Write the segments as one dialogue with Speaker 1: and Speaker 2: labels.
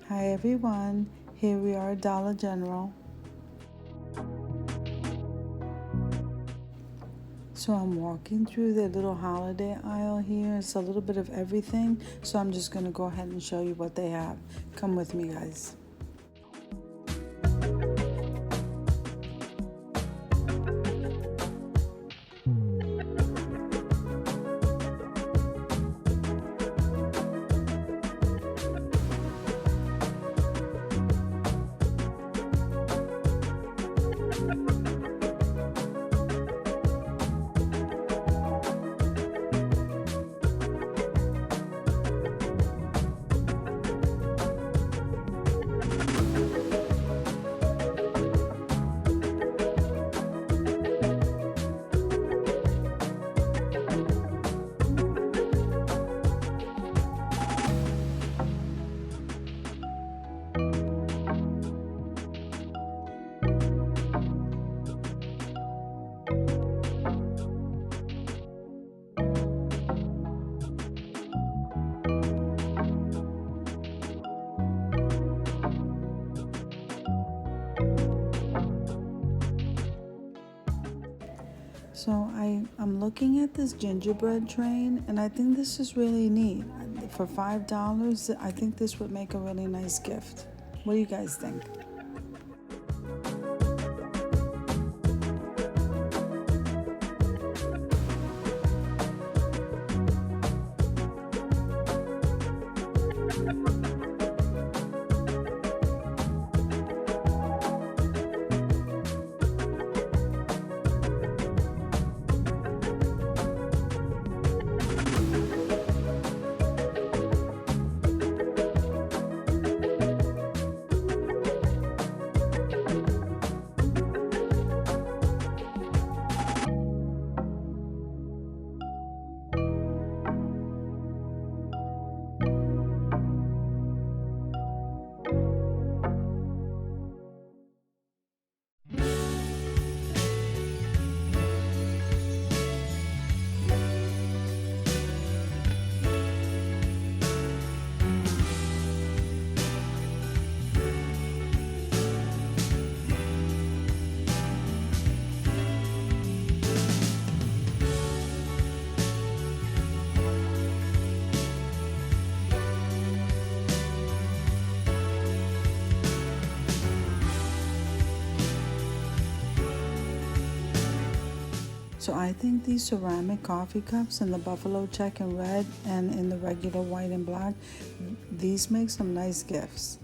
Speaker 1: Hi everyone, here we are at Dollar General. So I'm walking through the little holiday aisle here. It's a little bit of everything, so I'm just gonna go ahead and show you what they have. Come with me, guys. So I'm looking at this gingerbread train, and I think this is really neat. For $5, I think this would make a really nice gift. What do you guys think? So I think these ceramic coffee cups in the buffalo check and red and in the regular white and black, these make some nice gifts.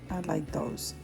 Speaker 1: I like those.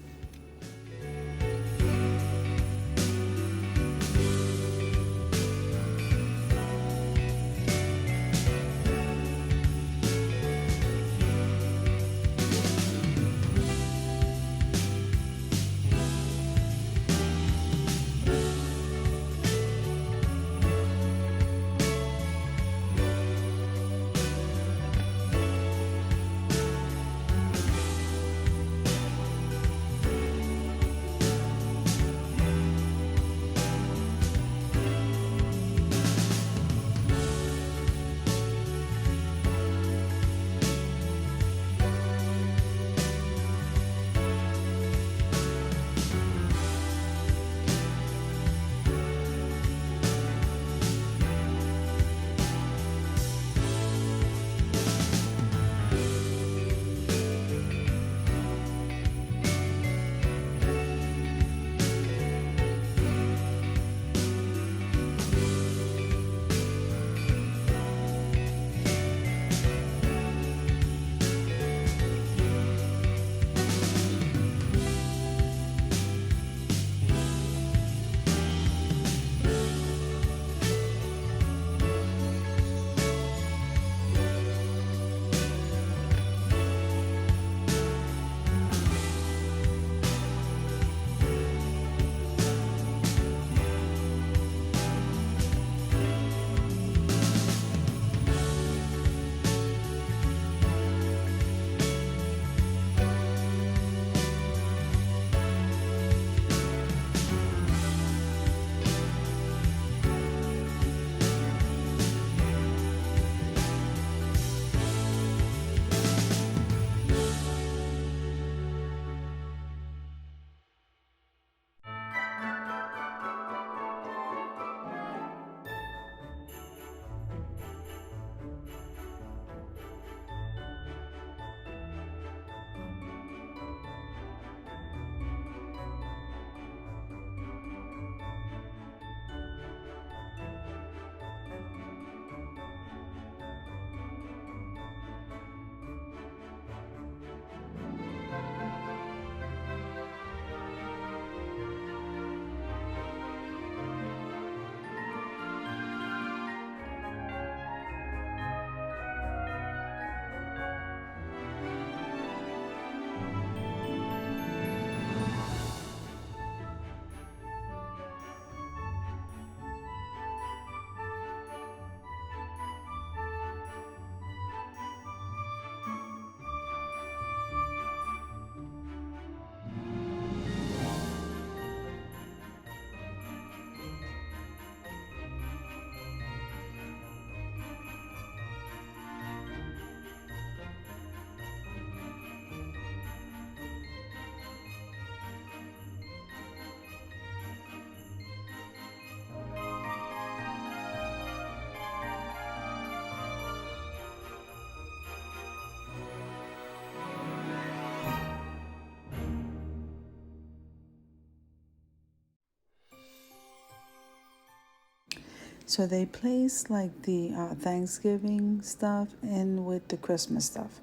Speaker 1: So they place like the Thanksgiving stuff in with the Christmas stuff.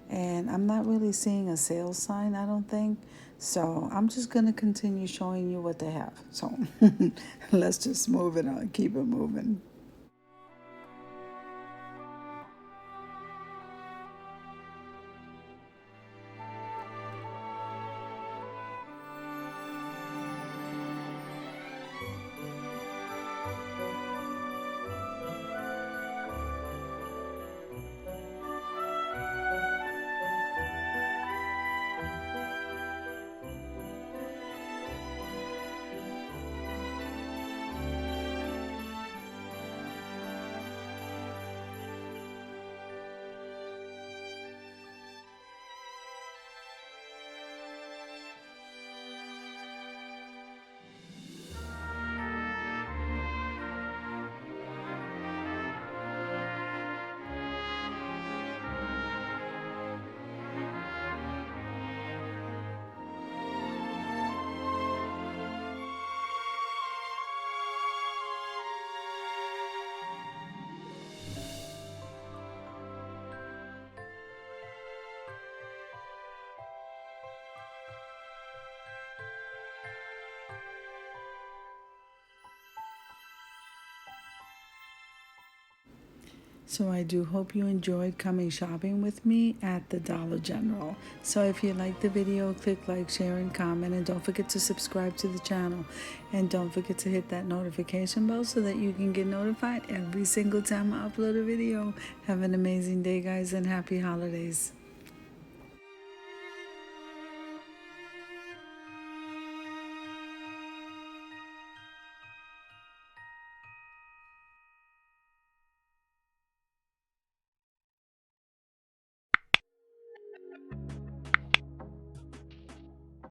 Speaker 1: And I'm not really seeing a sales sign, I don't think. So I'm just going to continue showing you what they have. So let's just move it on, keep it moving. So I do hope you enjoyed coming shopping with me at the Dollar General. So if you liked the video, click like, share, and comment. And don't forget to subscribe to the channel. And don't forget to hit that notification bell so that you can get notified every single time I upload a video. Have an amazing day, guys, and happy holidays.